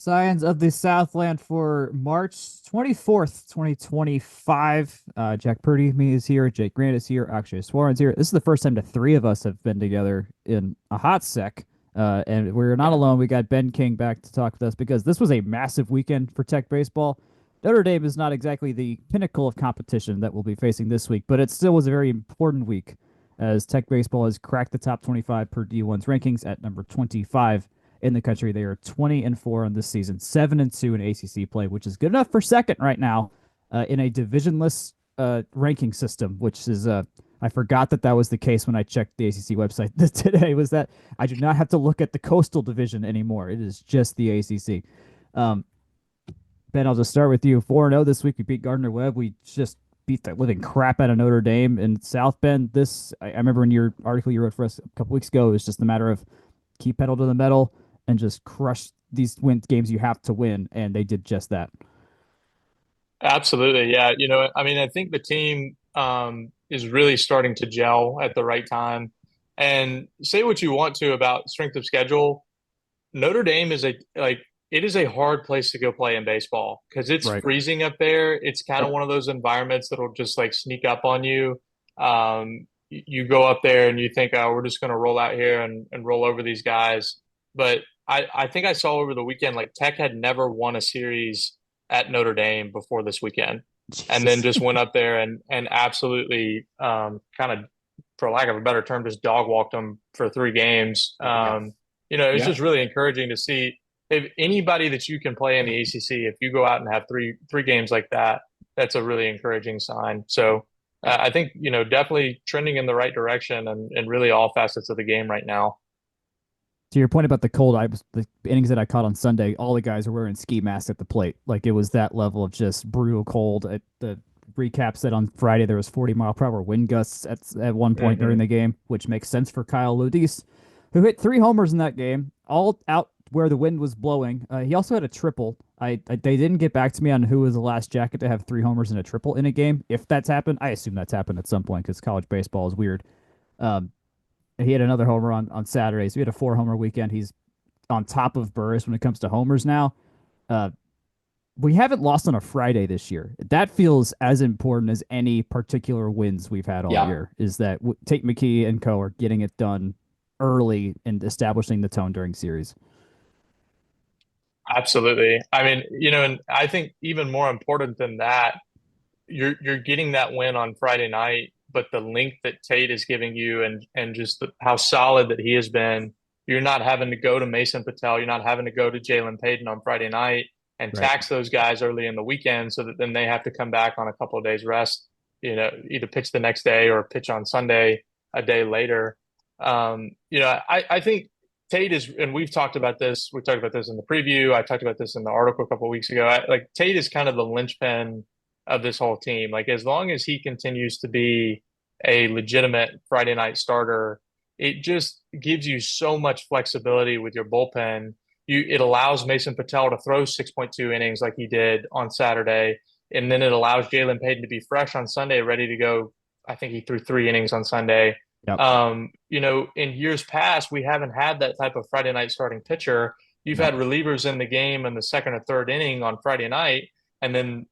Scions of the Southland for March 24th, 2025. Jack Purdy, me is here. Jake Grant is here. Akshay Swaran's here. This is the first time the three of us have been together in a hot sec. And we're not Yeah, alone. We got Ben King back to talk with us because this was a massive weekend for Tech baseball. Notre Dame is not exactly the pinnacle of competition that we'll be facing this week, but it still was a very important week as Tech baseball has cracked the top 25 per D1's rankings at number 25 in the country. They are 20-4 on this season, 7-2 in ACC play, which is good enough for second right now in a divisionless ranking system, which is I forgot that that was the case when I checked the ACC website today. Was that I do not have to look at the Coastal Division anymore. It is just the ACC. Um, Ben, I'll just start with you. 4-0 this week. We beat Gardner Webb. We just beat the living crap out of Notre Dame in South Bend. I remember in your article you wrote for us a couple weeks ago, it was just a matter of keep pedal to the metal and just crush these games you have to win, and they did just that. absolutely. Yeah, I mean, I think the team is really starting to gel at the right time. And say what you want to about strength of schedule, Notre Dame is it is a hard place to go play in baseball because it's Right. freezing up there. It's kind of Yep. one of those environments that'll just like sneak up on you. You go up there and you think, oh, we're just going to roll out here and roll over these guys. But I think I saw over the weekend, like Tech had never won a series at Notre Dame before this weekend, and then Jesus. just went up there and absolutely kind of, for lack of a better term, just dog walked them for 3 games. Yeah. It's Yeah. just really encouraging to see if anybody that you can play in the ACC, if you go out and have three games like that, that's a really encouraging sign. So I think definitely trending in the right direction and really all facets of the game right now. To your point about the cold, the innings that I caught on Sunday. All the guys were wearing ski masks at the plate. Like it was that level of just brutal cold. The recap said on Friday there was 40-mile-per-hour wind gusts at one point during Hmm. the game, which makes sense for Kyle Ludis, who hit 3 homers in that game, all out where the wind was blowing. He also had a triple. They didn't get back to me on who was the last jacket to have 3 homers and a triple in a game. If that's happened, I assume that's happened at some point because college baseball is weird. Um, he had another homer on Saturday, so he had a 4 homer weekend. He's on top of Burris when it comes to homers now. Uh, we haven't lost on a Friday this year. That feels as important as any particular wins we've had all Yeah. year. Is that Tate McKee and co are getting it done early and establishing the tone during series. Absolutely. I mean, and I think even more important than that, you're getting that win on Friday night, but the length that Tate is giving you and just how solid that he has been. You're not having to go to Mason Patel. You're not having to go to Jalen Payton on Friday night and Right. tax those guys early in the weekend so that then they have to come back on a couple of days rest. Either pitch the next day or pitch on Sunday a day later. I think Tate is, and we've talked about this. We talked about this in the preview. I talked about this in the article a couple of weeks ago. Like Tate is kind of the linchpin of this whole team. Like as long as he continues to be a legitimate Friday night starter, it just gives you so much flexibility with your bullpen. It allows Mason Patel to throw 6.2 innings like he did on Saturday, and then it allows Jalen Payton to be fresh on Sunday, ready to go. I think he threw 3 innings on Sunday. Yep. In years past, we haven't had that type of Friday night starting pitcher. You've No. had relievers in the game in the second or third inning on Friday night, and then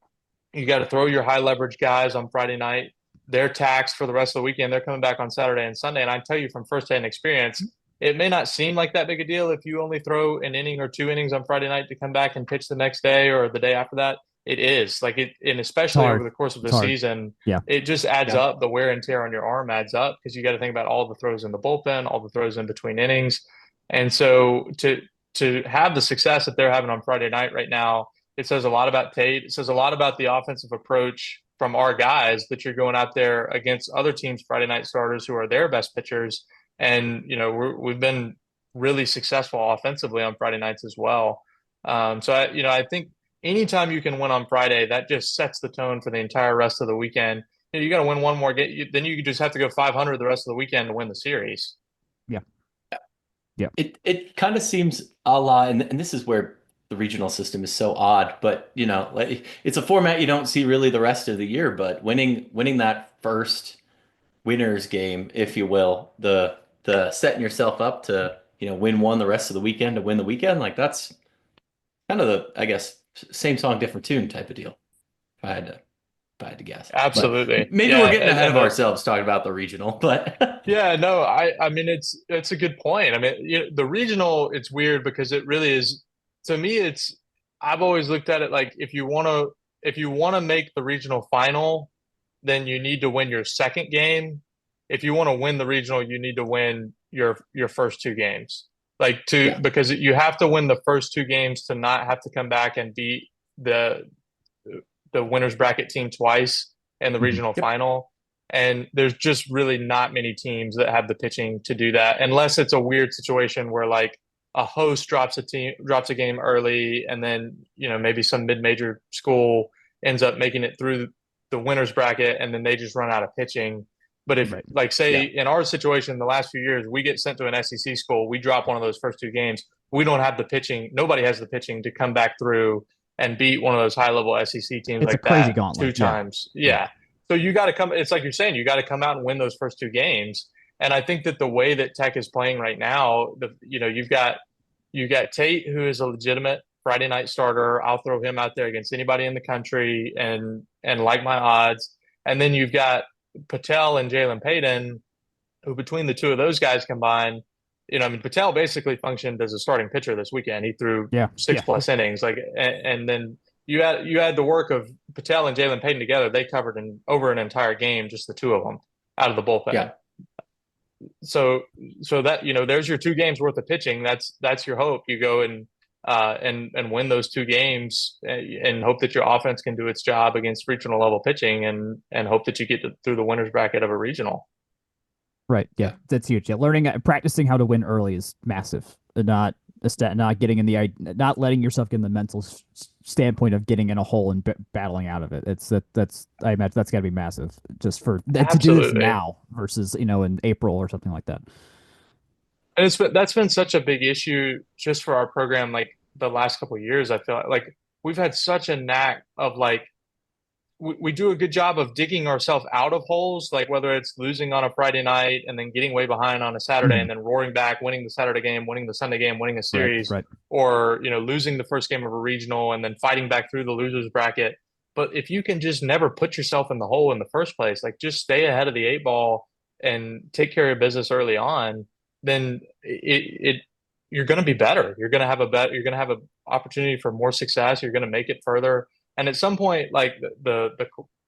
you got to throw your high leverage guys on Friday night. They're taxed for the rest of the weekend. They're coming back on Saturday and Sunday. And I tell you from firsthand experience, it may not seem like that big a deal if you only throw an inning or 2 innings on Friday night to come back and pitch the next day or the day after that. It is like it, and It's especially over hard. the course of It's the hard. season, Yeah. it just adds Yeah. up. The wear and tear on your arm adds up because you got to think about all the throws in the bullpen, all the throws in between innings, and so to have the success that they're having on Friday night right now, it says a lot about Tate. It says a lot about the offensive approach from our guys that you're going out there against other teams' Friday night starters who are their best pitchers. And, we've been really successful offensively on Friday nights as well. I think anytime you can win on Friday, that just sets the tone for the entire rest of the weekend. You got to win one more game. Then you just have to go 500 the rest of the weekend to win the series. Yeah. Yeah. It kind of seems a la, and this is where the regional system is so odd, but like it's a format you don't see really the rest of the year, but winning that first winners game, if you will, the setting yourself up to, win one the rest of the weekend to win the weekend, like kind of the, I guess, same song, different tune type of deal. If I had to guess. But Absolutely. maybe Yeah. we're getting ahead And of ourselves talking about the regional, but yeah, no, I mean it's a good point. I mean, the regional, it's weird because it really is, to me, I've always looked at it like if you want to make the regional final, then you need to win your second game. If you want to win the regional, you need to win your first two games. Like yeah. because you have to win the first two games to not have to come back and beat the winners bracket team twice in the regional Yep. final. And there's just really not many teams that have the pitching to do that, unless it's a weird situation where like a host drops a game early, and then maybe some mid-major school ends up making it through the winners bracket, and then they just run out of pitching. But if Right. like say Yeah. in our situation, the last few years, we get sent to an SEC school, we drop one of those first two games, we don't have the pitching. Nobody has the pitching to come back through and beat one of those high-level SEC teams It's a like crazy that two gauntlet. Yeah. times. Yeah. So you got to come. It's like you're saying, you got to come out and win those first two games. And I think that the way that Tech is playing right now, you've got Tate, who is a legitimate Friday night starter. I'll throw him out there against anybody in the country and like my odds. And then you've got Patel and Jalen Payton, who between the two of those guys combined, I mean, Patel basically functioned as a starting pitcher this weekend. He threw Yeah. six plus innings, and then you had the work of Patel and Jalen Payton together. They covered over an entire game, just the two of them out of the bullpen. Yeah. So that there's your 2 games worth of pitching. That's your hope. You go and win those 2 games and hope that your offense can do its job against regional level pitching, and hope that you get through the winners bracket of a regional. Right. Yeah. That's huge. Yeah. Practicing how to win early is massive. Not getting in not letting yourself get in the mental standpoint of getting in a hole and battling out of it. I imagine that's got to be massive just to do this Absolutely. now versus, in April or something like that. And that's been such a big issue just for our program. Like the last couple of years, I feel like we've had such a knack of like, we do a good job of digging ourselves out of holes, like whether it's losing on a Friday night and then getting way behind on a Saturday and then roaring back, winning the Saturday game, winning the Sunday game, winning a series, Right. or losing the first game of a regional and then fighting back through the losers bracket. But if you can just never put yourself in the hole in the first place, like just stay ahead of the 8 ball and take care of business early on, then you're going to be better. You're going to have you're going to have an opportunity for more success. You're going to make it further. And at some point, like the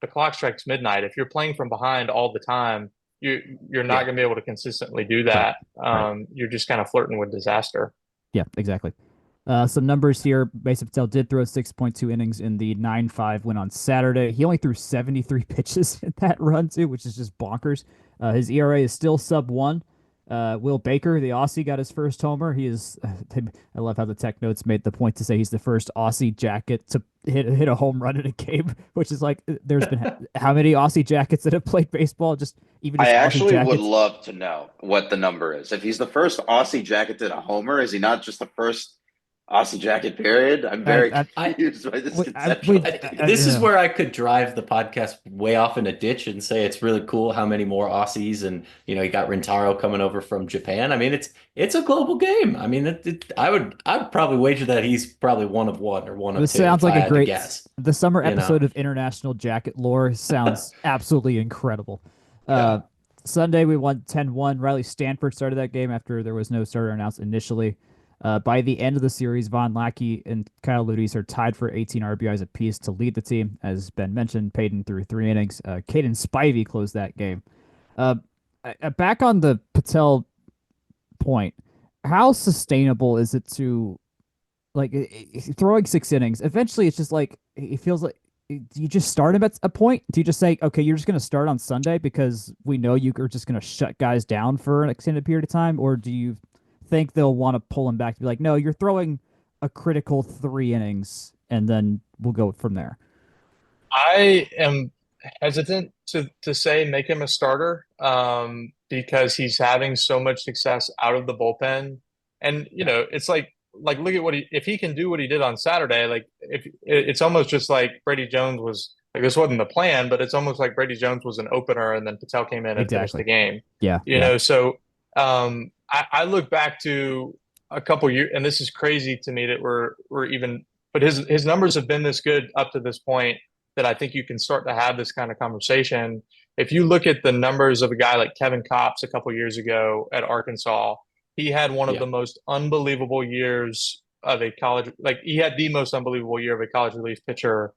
clock strikes midnight. If you're playing from behind all the time, you're not going to be able to consistently do that. Right. You're just kind of flirting with disaster. Yeah, exactly. Some numbers here. Mason Patel did throw 6.2 innings in the 9-5 win on Saturday. He only threw 73 pitches in that run, too, which is just bonkers. His ERA is still sub-1. Will Baker, the Aussie, got his first homer. He is. I love how the Tech Notes made the point to say he's the first Aussie jacket to hit a home run in a game, which is like there's been how many Aussie jackets that have played baseball? I actually Aussie would jackets? love to know what the number is. If he's the first Aussie jacket to a homer, is he not just the first Aussie jacket period? I'm very confused by this conceptual. This is where I could drive the podcast way off in a ditch and say it's really cool how many more Aussies, and you got Rintaro coming over from Japan. I mean, it's a global game. I mean, I'd probably wager that he's probably one of one or one of This two. sounds like I a had to great guess. The summer episode of International Jacket Lore sounds absolutely incredible. Yeah. Sunday we won 10-1. Riley Stanford started that game after there was no starter announced initially. By the end of the series, Von Lackey and Kyle Ludes are tied for 18 RBIs apiece to lead the team. As Ben mentioned, Payton threw 3 innings. Caden Spivey closed that game. Back on the Patel point, how sustainable is it to throwing 6 innings? Eventually, it's just like it feels like. Do you just start him at a point? Do you just say, okay, you're just going to start on Sunday because we know you are just going to shut guys down for an extended period of time? Or do you think they'll want to pull him back to be like, no, you're throwing a critical 3 innings and then we'll go from there? I am hesitant to say make him a starter because he's having so much success out of the bullpen. And, it's like look at if he can do what he did on Saturday, like if it's almost just like Brady Jones was like, this wasn't the plan, but it's almost like Brady Jones was an opener and then Patel came in and finished the game. Yeah. So I look back to a couple years, and this is crazy to me that we're even but his numbers have been this good up to this point that I think you can start to have this kind of conversation. If you look at the numbers of a guy like Kevin Kopps a couple years ago at Arkansas, he had one of the most unbelievable years of a college, like he had the most unbelievable year of a college relief pitcher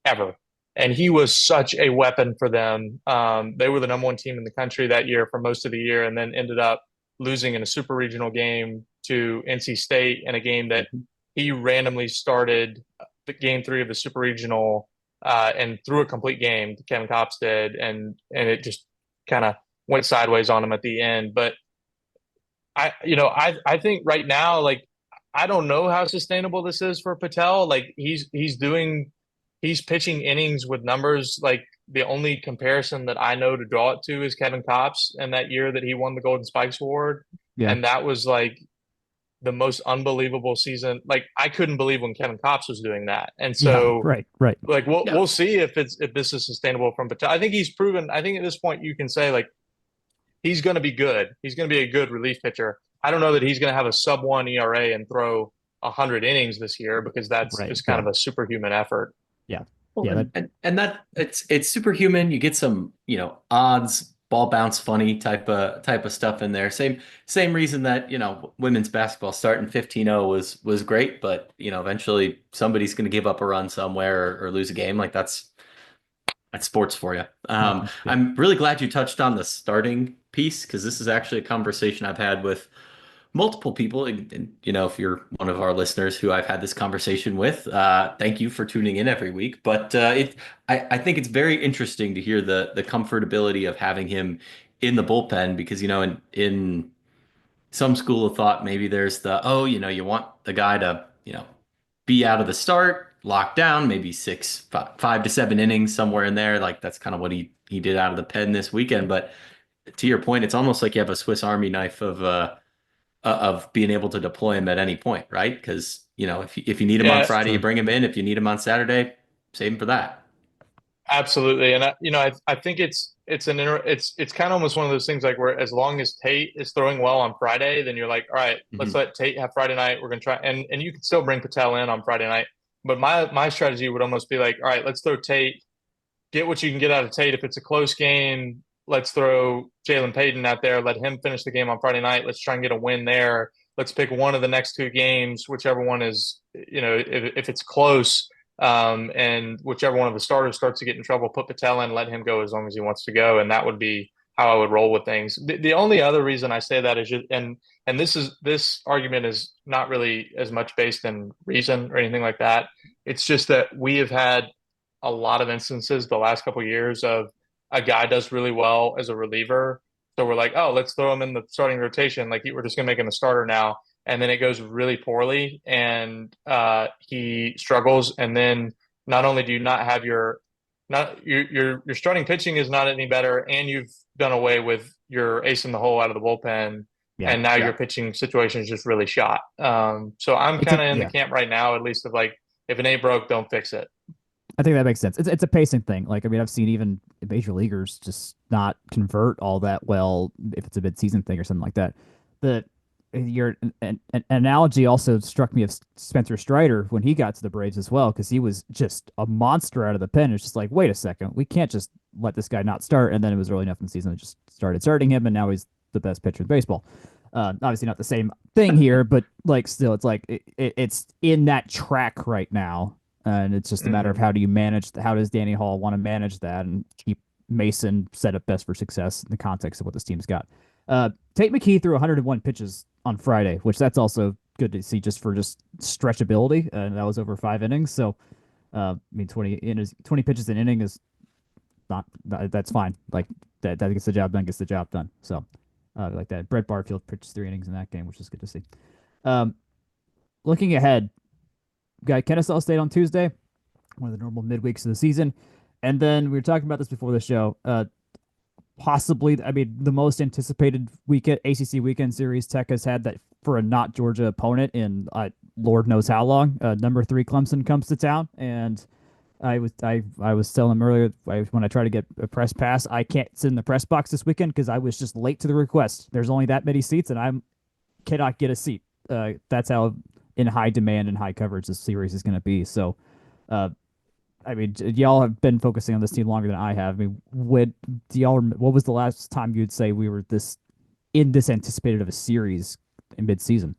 ever. And he was such a weapon for them. They were the number one team in the country that year for most of the year, and then ended up losing in a super regional game to NC State in a game that he randomly started the game 3 of the super regional and threw a complete game. Kevin Kopps did, and it just kind of went sideways on him at the end. But I think right now, like, I don't know how sustainable this is for Patel. Like he's pitching innings with numbers. Like the only comparison that I know to draw it to is Kevin Kopps and that year that he won the Golden Spikes Award. Yeah. And that was like the most unbelievable season. Like I couldn't believe when Kevin Kopps was doing that. And so right. Like we'll see if this is sustainable from Patel. I think he's proven. I think at this point you can say like he's going to be good. He's going to be a good relief pitcher. I don't know that he's going to have a sub-1 ERA and throw 100 innings this year, because that's just kind of a superhuman effort. Yeah. Well, and that it's superhuman. You get some, odds, ball bounce funny type of stuff in there. Same reason that, women's basketball starting 15-0 was great, but eventually somebody's going to give up a run somewhere or lose a game. Like that's sports for you. I'm really glad you touched on the starting piece, because this is actually a conversation I've had with multiple people, and if you're one of our listeners who I've had this conversation with, thank you for tuning in every week. But I think it's very interesting to hear the comfortability of having him in the bullpen, because in some school of thought, maybe there's you want the guy to be out of the start, locked down, maybe 5 to 7 innings, somewhere in there. Like that's kind of what he did out of the pen this weekend. But to your point, it's almost like you have a Swiss Army knife of being able to deploy him at any point, right? Because if you need him on Friday, you bring him in. If you need him on Saturday, save him for that. Absolutely, and I think it's kind of almost one of those things like where as long as Tate is throwing well on Friday, then you're like, all right, let's let Tate have Friday night. We're gonna try, and you can still bring Patel in on Friday night. But my strategy would almost be like, all right, let's throw Tate, get what you can get out of Tate. If it's a close game, let's throw Jalen Payton out there, let him finish the game on Friday night. Let's try and get a win there. Let's pick one of the next 2 games, whichever one is, if it's close, and whichever one of the starters starts to get in trouble, put Patel in, let him go as long as he wants to go. And that would be how I would roll with things. The only other reason I say that is and this argument is not really as much based in reason or anything like that. It's just that we have had a lot of instances the last couple of years of a guy does really well as a reliever. So we're like, oh, let's throw him in the starting rotation. Like we're just going to make him a starter now. And then it goes really poorly and he struggles. And then not only do you not have your starting pitching is not any better, and you've done away with your ace in the hole out of the bullpen. Yeah, and now your pitching situation is just really shot. So I'm kind of in the camp right now, at least, of like, if it ain't broke, don't fix it. I think that makes sense. It's a pacing thing. Like, I mean, I've seen even major leaguers just not convert all that well if it's a mid-season thing or something like that. An analogy also struck me of Spencer Strider when he got to the Braves as well, because he was just a monster out of the pen. It's just like, wait a second, we can't just let this guy not start. And then it was early enough in the season they just started starting him, and now he's the best pitcher in baseball. Obviously not the same thing here, but like still, it's like it's in that track right now. And it's just a matter of how does Danny Hall want to manage that and keep Mason set up best for success in the context of what this team's got. Tate McKee threw 101 pitches on Friday, which that's also good to see just for stretchability. And that was over 5 innings. So, 20 pitches an inning is that's fine. Like that gets the job done. So, like that. Brett Barfield pitched 3 innings in that game, which is good to see. Looking ahead, got Kennesaw State on Tuesday, one of the normal midweeks of the season. And then we were talking about this before the show. Possibly, I mean, the most anticipated ACC weekend series Tech has had that for a not Georgia opponent in Lord knows how long. Number 3 Clemson comes to town, and I was telling him earlier when I tried to get a press pass, I can't sit in the press box this weekend because I was just late to the request. There's only that many seats, and I cannot get a seat. That's how in high demand and high coverage this series is going to be. So, I mean, y'all have been focusing on this team longer than I have. I mean, what was the last time you'd say we were this anticipated of a series in midseason?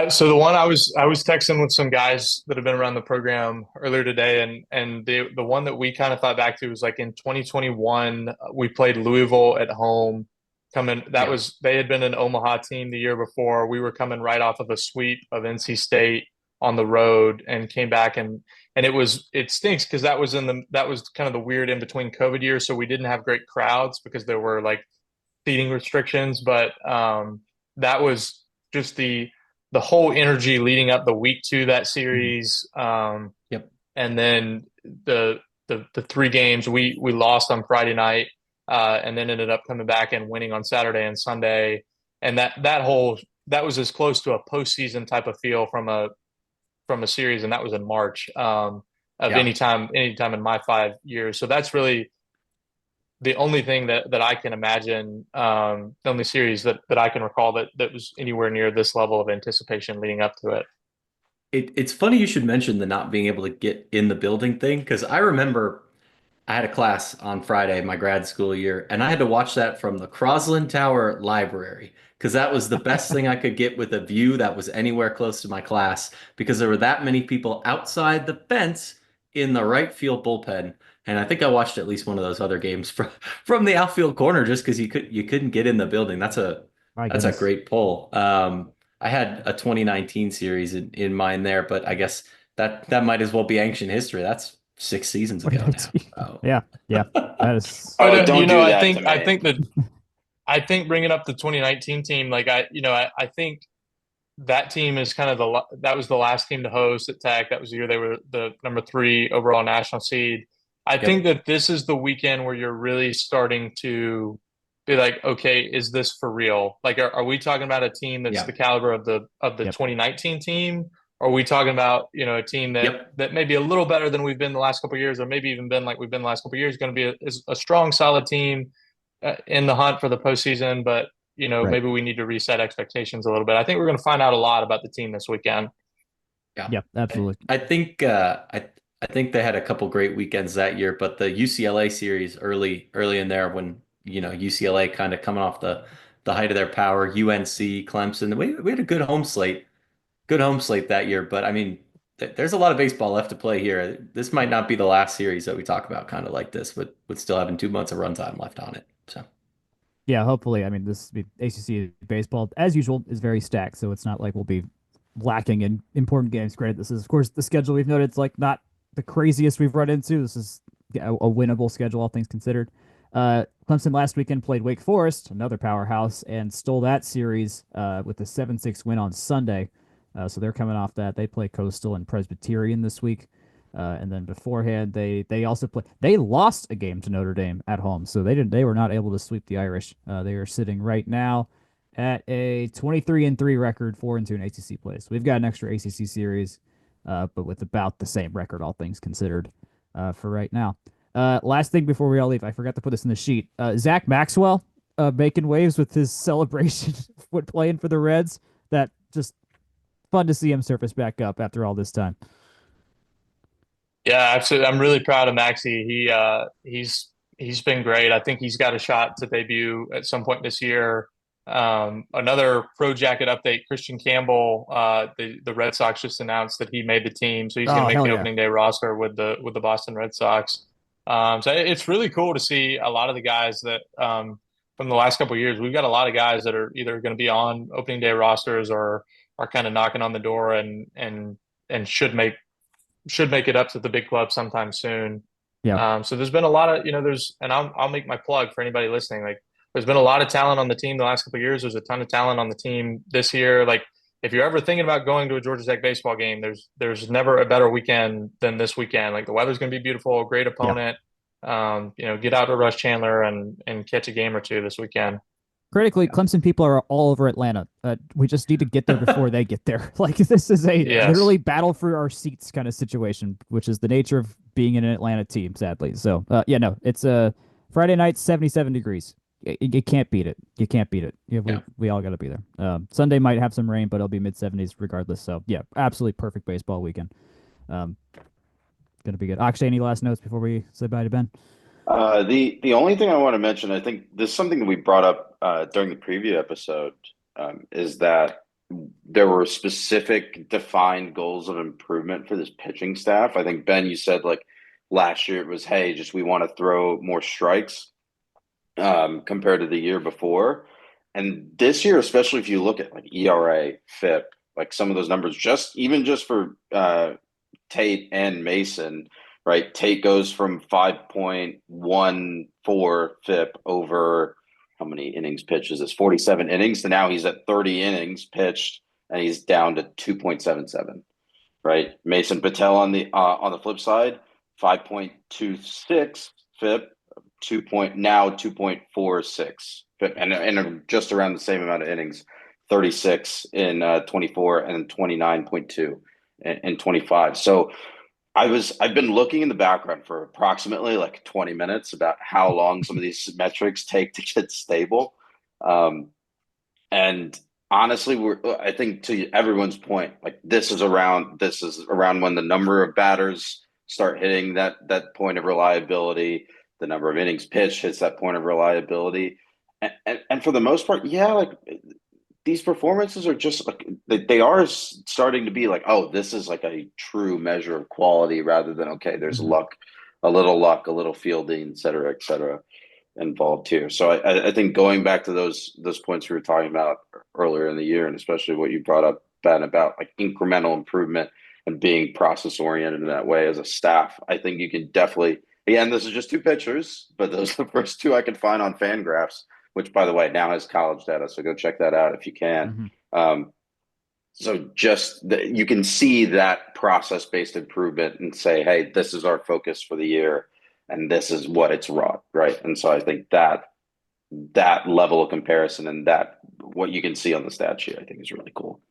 So the one I was texting with some guys that have been around the program earlier today, and the one that we kind of thought back to was like in 2021, we played Louisville at home. They had been an Omaha team the year before. We were coming right off of a sweep of NC State on the road and came back, and it stinks because that was kind of the weird in between COVID years, so we didn't have great crowds because there were like seating restrictions, but that was just the whole energy leading up the week to that series. Yep. And then the 3 games we lost on Friday night, and then ended up coming back and winning on Saturday and Sunday. And that was as close to a postseason type of feel from a series, and that was in March any time in my 5 years. So that's really the only thing that I can imagine, the only series that I can recall that was anywhere near this level of anticipation leading up to it. It's funny you should mention the not being able to get in the building thing, because I remember I had a class on Friday, my grad school year, and I had to watch that from the Crosland Tower Library because that was the best thing I could get with a view that was anywhere close to my class, because there were that many people outside the fence in the right field bullpen. And I think I watched at least one of those other games from the outfield corner just because you couldn't get in the building. That's a great pull. I had a 2019 series in mind there, but I guess that might as well be ancient history. That's 6 seasons ago now. Oh. Yeah. That is. Don't do that. I think bringing up the 2019 team, like I think that team is kind of that was the last team to host at Tech. That was the year they were the number 3 overall national seed. I think that this is the weekend where you're really starting to be like, okay, is this for real? Like, are we talking about a team that's the caliber of the 2019 team? Or are we talking about, a team that may be a little better than we've been the last couple of years, or maybe even been like we've been the last couple of years, going to be a strong, solid team in the hunt for the postseason, but maybe we need to reset expectations a little bit. I think we're going to find out a lot about the team this weekend. Yeah, absolutely. I think I think they had a couple great weekends that year, but the UCLA series early in there when UCLA kind of coming off the height of their power, UNC, Clemson, we had a good home slate that year. But I mean, there's a lot of baseball left to play here. This might not be the last series that we talk about kind of like this, but with still having 2 months of runtime left on it. So. Yeah, hopefully. I mean, this ACC baseball, as usual, is very stacked, so it's not like we'll be lacking in important games. Granted, this is, of course, the schedule we've noted. It's like not the craziest we've run into. This is a winnable schedule, all things considered. Clemson last weekend played Wake Forest, another powerhouse, and stole that series with a 7-6 win on Sunday. So they're coming off that. They play Coastal and Presbyterian this week. And then beforehand, they also they lost a game to Notre Dame at home, so they were not able to sweep the Irish. They are sitting right now at a 23-3 record, 4-2 in ACC play. So we've got an extra ACC series, but with about the same record, all things considered, for right now. Last thing before we all leave, I forgot to put this in the sheet. Zach Maxwell making waves with his celebration when playing for the Reds. That just fun to see him surface back up after all this time. Yeah, absolutely. I'm really proud of Maxie. He's been great. I think he's got a shot to debut at some point this year. Another Pro Jacket update: Christian Campbell, the Red Sox just announced that he made the team, so he's going to make the opening day roster with the Boston Red Sox. So it's really cool to see a lot of the guys that from the last couple of years. We've got a lot of guys that are either going to be on opening day rosters or are kind of knocking on the door and should make it up to the big club sometime soon. Yeah. So there's been a lot of, and I'll make my plug for anybody listening. Like, there's been a lot of talent on the team the last couple of years. There's a ton of talent on the team this year. Like, if you're ever thinking about going to a Georgia Tech baseball game, there's never a better weekend than this weekend. Like, the weather's going to be beautiful, great opponent. Yeah. Get out to Rush Chandler and catch a game or two this weekend. Critically, Clemson people are all over Atlanta. We just need to get there before they get there. Like, this is a literally battle for our seats kind of situation, which is the nature of being in an Atlanta team, sadly. So, it's a Friday night, 77 degrees. you can't beat it. You can't beat it. We all got to be there. Sunday might have some rain, but it'll be mid-70s regardless. So yeah, absolutely perfect baseball weekend. Gonna be good. Akshay, any last notes before we say bye to Ben? The only thing I want to mention, I think this is something that we brought up during the preview episode, is that there were specific defined goals of improvement for this pitching staff. I think, Ben, you said like last year it was, hey, just we want to throw more strikes compared to the year before. And this year, especially if you look at like ERA, FIP, like some of those numbers, just for Tate and Mason, right? Tate goes from 5.14 FIP over how many innings pitched is this? 47 innings. So now he's at 30 innings pitched and he's down to 2.77, right? Mason Patel on the flip side, 5.26 FIP, 2.46 FIP, and just around the same amount of innings, 36 in 24 and 29.2 in 25. So I've been looking in the background for approximately like 20 minutes about how long some of these metrics take to get stable. And honestly, I think to everyone's point, like this is around when the number of batters start hitting that point of reliability, the number of innings pitched hits that point of reliability. And for the most part, yeah, like these performances are just like they are starting to be like, oh, this is like a true measure of quality rather than, okay, there's luck, a little fielding, et cetera, involved here. So I think going back to those points we were talking about earlier in the year, and especially what you brought up, Ben, about like incremental improvement and being process oriented in that way as a staff, I think you can definitely, again, this is just two pitchers, but those are the first two I could find on Fangraphs, which, by the way, now has college data, so go check that out if you can. So just you can see that process-based improvement and say, hey, this is our focus for the year, and this is what it's wrought, right? And so I think that level of comparison and that what you can see on the stat sheet, I think is really cool.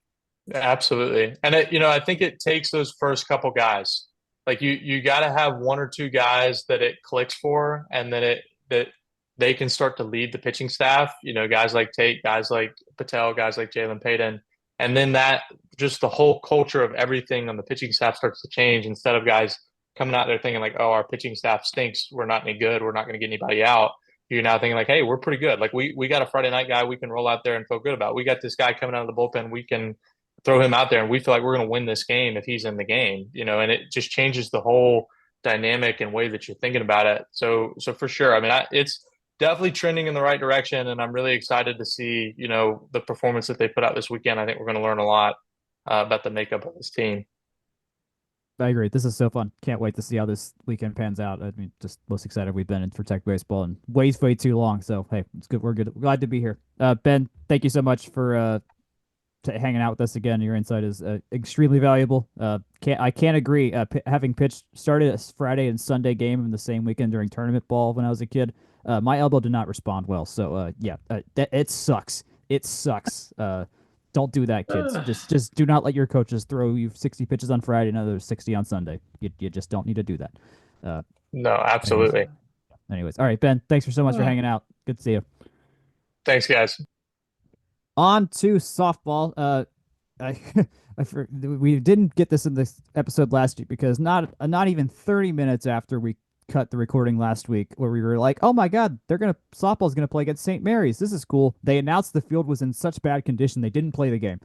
Absolutely. And I think it takes those first couple guys. Like you got to have one or two guys that it clicks for, and then that they can start to lead the pitching staff, guys like Tate, guys like Patel, guys like Jalen Payton. And then that just the whole culture of everything on the pitching staff starts to change instead of guys coming out there thinking like, oh, our pitching staff stinks. We're not any good. We're not going to get anybody out. You're now thinking like, hey, we're pretty good. Like we got a Friday night guy we can roll out there and feel good about. We got this guy coming out of the bullpen. We can throw him out there and we feel like we're going to win this game if he's in the game, and it just changes the whole dynamic and way that you're thinking about it. So for sure. I mean, it's definitely trending in the right direction, and I'm really excited to see, the performance that they put out this weekend. I think we're going to learn a lot about the makeup of this team. I agree. This is so fun. Can't wait to see how this weekend pans out. I mean, just most excited we've been in for Tech Baseball and way too long. So, hey, it's good. We're good. Glad to be here. Ben, thank you so much for hanging out with us again. Your insight is extremely valuable. I can't agree. Having started a Friday and Sunday game in the same weekend during tournament ball when I was a kid, my elbow did not respond well. So it sucks. It sucks. Don't do that, kids. Just do not let your coaches throw you 60 pitches on Friday and another 60 on Sunday. You just don't need to do that. No, absolutely. Anyways, all right, Ben. Thanks so much for hanging out. Good to see you. Thanks, guys. On to softball. We didn't get this in this episode last week because not even 30 minutes after we cut the recording last week, where we were like, oh my God, softball's gonna play against St. Mary's. This is cool. They announced the field was in such bad condition they didn't play the game.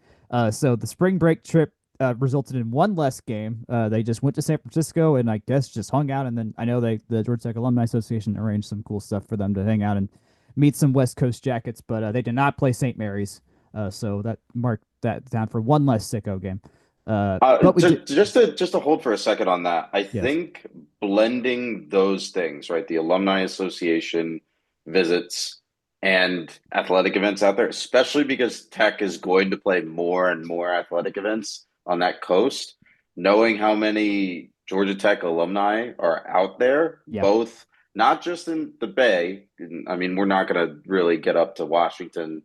So the spring break trip resulted in one less game. They just went to San Francisco and I guess just hung out. And then I know the Georgia Tech Alumni Association arranged some cool stuff for them to hang out and meet some West Coast Jackets, but they did not play St. Mary's. So that marked that down for one less sicko game. But just to hold for a second on that, I think blending those things, right? The Alumni Association visits and athletic events out there, especially because Tech is going to play more and more athletic events on that coast, knowing how many Georgia Tech alumni are out there, both not just in the Bay. I mean, we're not going to really get up to Washington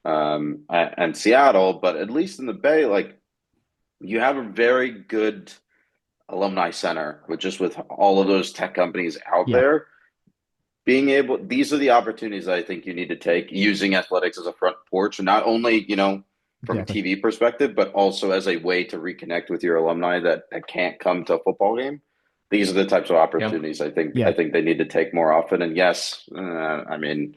and Seattle, but at least in the Bay, like, you have a very good alumni center with all of those tech companies out there. being able, these are the opportunities I think you need to take using athletics as a front porch, not only, from Exactly. a TV perspective, but also as a way to reconnect with your alumni that can't come to a football game. These are the types of opportunities I think they need to take more often. And yes, I mean,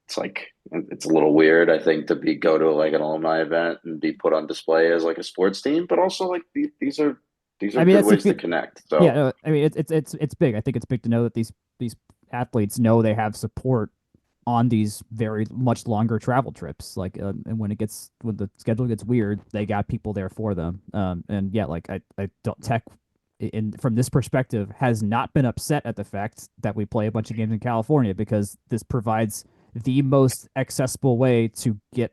it's like it's a little weird, I think, to go to like an alumni event and be put on display as like a sports team, but also like these are good ways to connect. So yeah, I mean it's big. I think it's big to know that these athletes know they have support on these very much longer travel trips. Like, and when the schedule gets weird, they got people there for them. And yeah, like I don't Tech, in from this perspective, has not been upset at the fact that we play a bunch of games in California, because this provides the most accessible way to get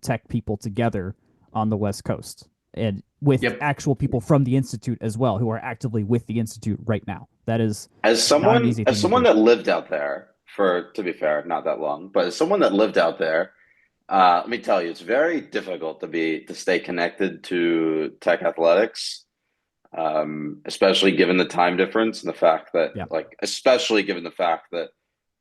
Tech people together on the West Coast, and with actual people from the Institute as well, who are actively with the Institute right now. That is as not an easy thing someone to do. that lived out there for, to be fair, not that long, but as someone that lived out there, let me tell you, it's very difficult to stay connected to Tech athletics, especially given the time difference and the fact that, especially given the fact that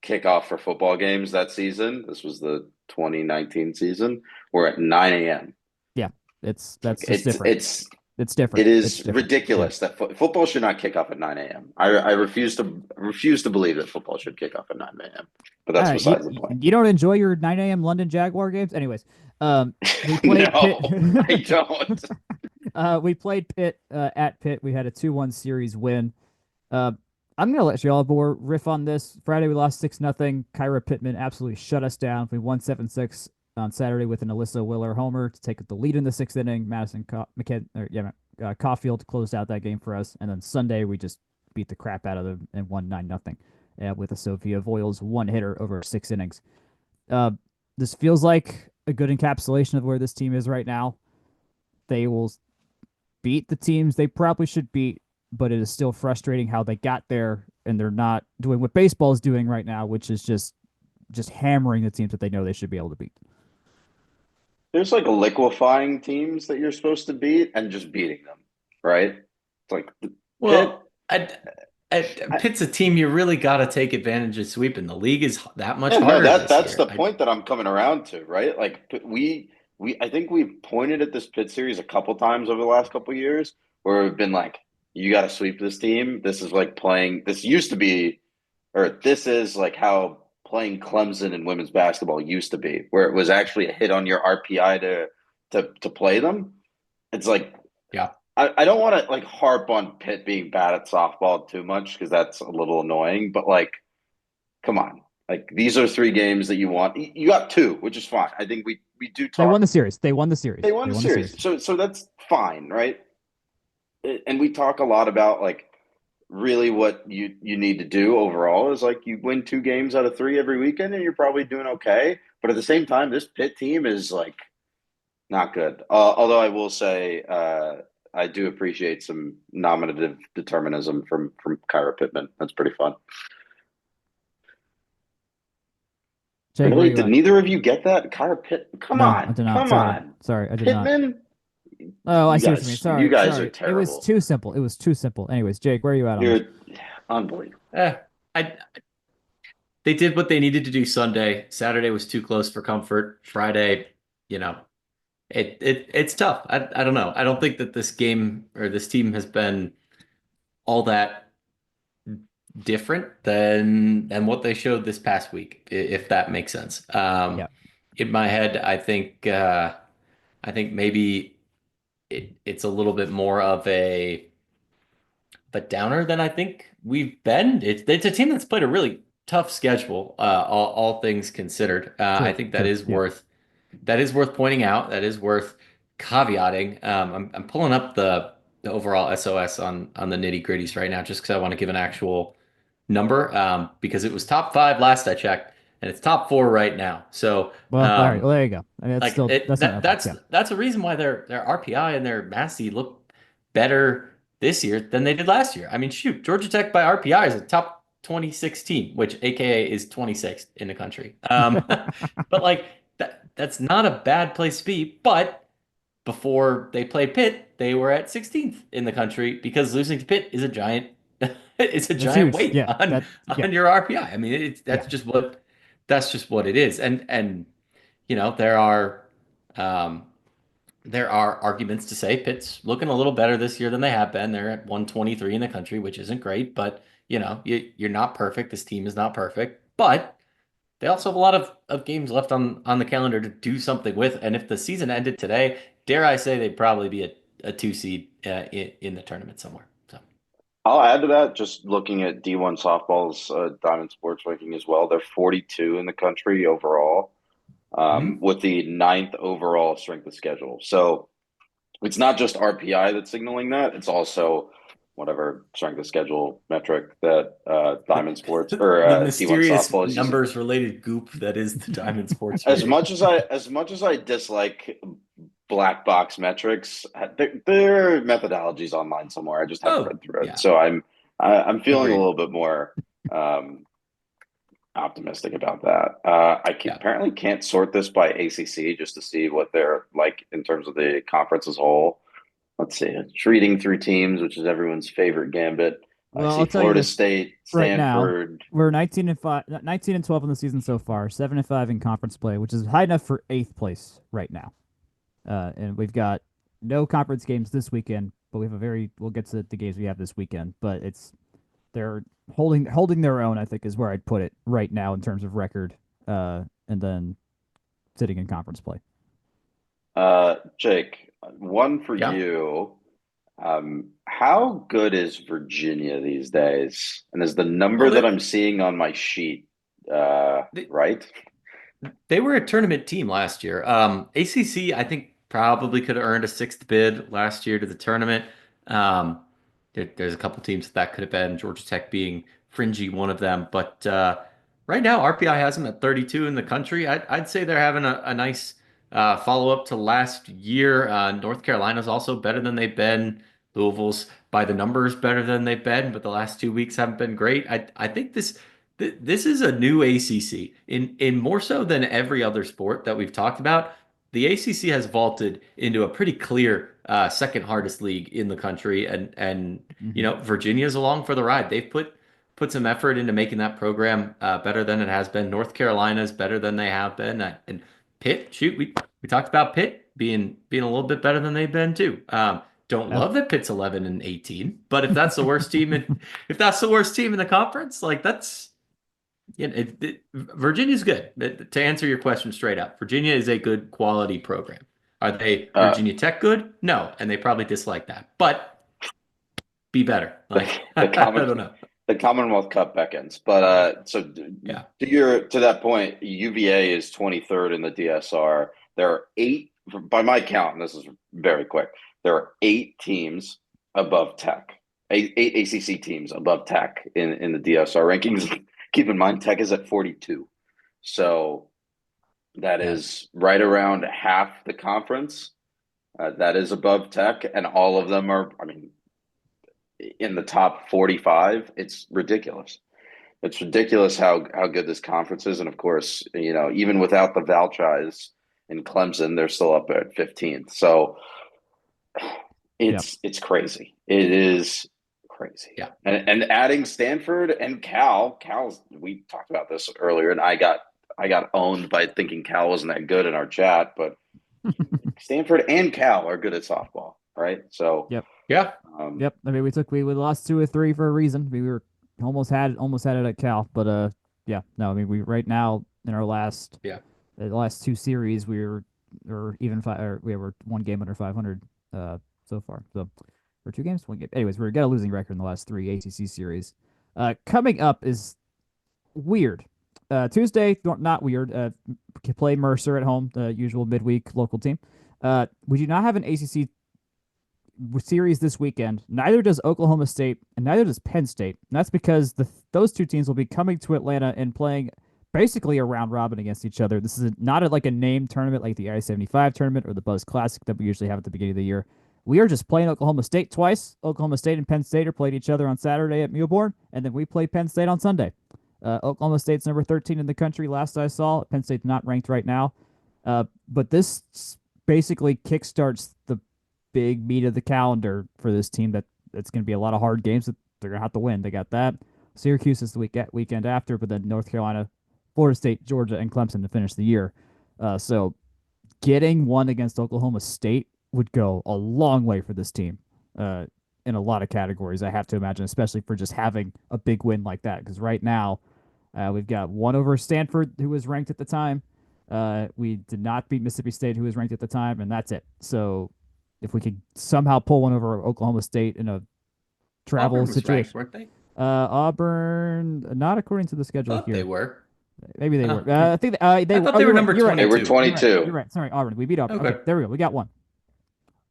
kickoff for football games that season, this was the 2019 season, we're at 9 a.m. Yeah, that's just different. It's different. It is ridiculous that football should not kick off at 9 a.m. I refuse to believe that football should kick off at 9 a.m. But that's besides the point. You don't enjoy your 9 a.m. London Jaguar games? Anyways, we played no, Pitt. I don't. We played Pitt at Pitt. We had a 2-1 series win. I'm going to let you all riff on this. Friday, we lost 6-0. Kyra Pittman absolutely shut us down. We won 7-6 on Saturday with an Alyssa Willer homer to take the lead in the 6th inning. Caulfield closed out that game for us. And then Sunday, we just beat the crap out of them and won 9-0 with a Sophia Voiles one-hitter over 6 innings. This feels like a good encapsulation of where this team is right now. They will beat the teams they probably should beat, but it is still frustrating how they got there, and they're not doing what baseball is doing right now, which is just hammering the teams that they know they should be able to beat. There's like liquefying teams that you're supposed to beat and just beating them, right? It's like, Pitt's a team you really got to take advantage of sweeping. The league is that much harder. That's the point that I'm coming around to, right? Like I think we've pointed at this Pitt series a couple times over the last couple of years where we've been like, you got to sweep this team. This is like this is like how playing Clemson in women's basketball used to be, where it was actually a hit on your RPI to play them. It's like, I don't want to like harp on Pitt being bad at softball too much, because that's a little annoying, but like, come on. Like, these are 3 games that you want. You got 2, which is fine. I think we do talk. They won the series. They won the series. So that's fine, right? And we talk a lot about like really what you need to do overall is like you win 2 games out of 3 every weekend and you're probably doing okay. But at the same time, this Pitt team is like not good. Although I will say I do appreciate some nominative determinism from Kyra Pittman. That's pretty fun. Jake, really? Did neither of you get that? Kyra Pittman? Come on. I did not. Sorry, I did Pittman? not. Oh, I see what you mean. Sorry. You guys are terrible. It was too simple. Anyways, Jake, where are you at on this? You're unbelievable. They did what they needed to do Sunday. Saturday was too close for comfort. Friday, it's tough. I don't know. I don't think that this game or this team has been all that different than what they showed this past week, if that makes sense. In my head, I think maybe it's a little bit more of a downer than I think we've been. It's a team that's played a really tough schedule, all things considered. I think that is worth pointing out. That is worth caveating. I'm pulling up the overall SOS on the nitty gritties right now, just because I want to give an actual number, because it was top 5 last I checked, and it's top 4 right now. So, all right, well, there you go. I mean, that's a reason why their RPI and their Massey look better this year than they did last year. I mean, shoot, Georgia Tech by RPI is a top 26 team, which AKA is 26th in the country. But like that's not a bad place to be. But before they played Pitt, they were at 16th in the country, because losing to Pitt is a giant it's a That's giant huge. weight Yeah, on your RPI. I mean, yeah. that's just what it is. And um, there are arguments to say Pitt's looking a little better this year than they have been. They're at 123 in the country, which isn't great, but you're not perfect. This team is not perfect, but they also have a lot of games left on the calendar to do something with. And if the season ended today, dare I say they'd probably be a 2 seed in the tournament somewhere. So I'll add to that, just looking at D1 softball's Diamond Sports ranking as well. They're 42 in the country overall, mhm. with the ninth overall strength of schedule. So it's not just RPI that's signaling that; it's also whatever strength of schedule metric that Diamond Sports or The D1 mysterious softball is using. numbers related goop that is the Diamond Sports As rating. as much as I dislike black box metrics, their methodology's online somewhere. I just haven't Oh, read through it, yeah. so I'm feeling a Agreed. little bit more um, optimistic about that. Yeah. Apparently can't sort this by ACC just to see what they're like in terms of the conference as a whole. Let's see, reading through teams, which is everyone's favorite gambit. I Well, see I'll tell you Florida this State, right now. Stanford. We're 19-12 in the season so far, 7-5 in conference play, which is high enough for 8th place right now. And we've got no conference games this weekend, but we'll get to the games we have this weekend, but they're holding their own, I think, is where I'd put it right now in terms of record, and then sitting in conference play. Jake, one for Yeah. you. How good is Virginia these days? And is the number Well, that I'm seeing on my sheet right? they were a tournament team last year. ACC, I think, probably could have earned a 6th bid last year to the tournament. There's a couple teams that could have been, Georgia Tech being fringy one of them. But right now, RPI has them at 32 in the country. I'd say they're having a nice follow-up to last year. North Carolina's also better than they've been. Louisville's by the numbers better than they've been, but the last 2 weeks haven't been great. I think this is a new ACC in more so than every other sport that we've talked about. The ACC has vaulted into a pretty clear second hardest league in the country, and Virginia's along for the ride. They've put some effort into making that program better than it has been. North Carolina's better than they have been, and Pitt. Shoot, we talked about Pitt being a little bit better than they've been too. Don't Yep. love that Pitt's 11 and 18, but if that's the worst team if that's the worst team in the conference, like that's. Virginia's good. To answer your question straight up, Virginia is a good quality program. Are they Virginia Tech good? No, and they probably dislike that. But be better. Like I don't know. The Commonwealth Cup beckons. But so Yeah. to that point, UVA is 23rd in the DSR. There are 8, by my count, and this is very quick. There are 8 teams above Tech. 8 ACC teams above Tech in the DSR rankings. Keep in mind, Tech is at 42. So that is right around half the conference. That is above Tech, and all of them are, I mean, in the top 45. It's ridiculous. It's ridiculous how good this conference is. And of course, even without the Valchais in Clemson, they're still up at 15th. So it's crazy. It is crazy. Yeah. And adding Stanford and Cal's, we talked about this earlier, and I got owned by thinking Cal wasn't that good in our chat, but Stanford and Cal are good at softball, right? So Yep. Yeah. Yep. I mean, we lost 2 or 3 for a reason. We were almost had it at Cal, but yeah. No, I mean, we right now in our last the last 2 series we were we were 1 game under 500 so far. So or 2 games, 1 game. Anyways, we got a losing record in the last 3 ACC series. Coming up is weird. Tuesday, not weird. Play Mercer at home, the usual midweek local team. We do not have an ACC series this weekend. Neither does Oklahoma State, and neither does Penn State. And that's because those 2 teams will be coming to Atlanta and playing basically a round robin against each other. This is not like a named tournament like the I-75 tournament or the Buzz Classic that we usually have at the beginning of the year. We are just playing Oklahoma State twice. Oklahoma State and Penn State are playing each other on Saturday at Muleborn, and then we play Penn State on Sunday. Oklahoma State's number 13 in the country last I saw. Penn State's not ranked right now. But this basically kickstarts the big meat of the calendar for this team. That's going to be a lot of hard games they're gonna have to win. They got that. Syracuse is the weekend after, but then North Carolina, Florida State, Georgia, and Clemson to finish the year. So getting one against Oklahoma State would go a long way for this team in a lot of categories, I have to imagine, especially for just having a big win like that. Because right now, we've got one over Stanford, who was ranked at the time. We did not beat Mississippi State, who was ranked at the time, and that's it. So if we could somehow pull one over Oklahoma State in a travel Auburn was situation. ranked, weren't they? Auburn, not according to the schedule Thought here. they were. Maybe they Oh, were. I think they thought they were number 22. They were 22. You're right. Sorry, Auburn. We beat Auburn. Okay. Okay, there we go. We got one.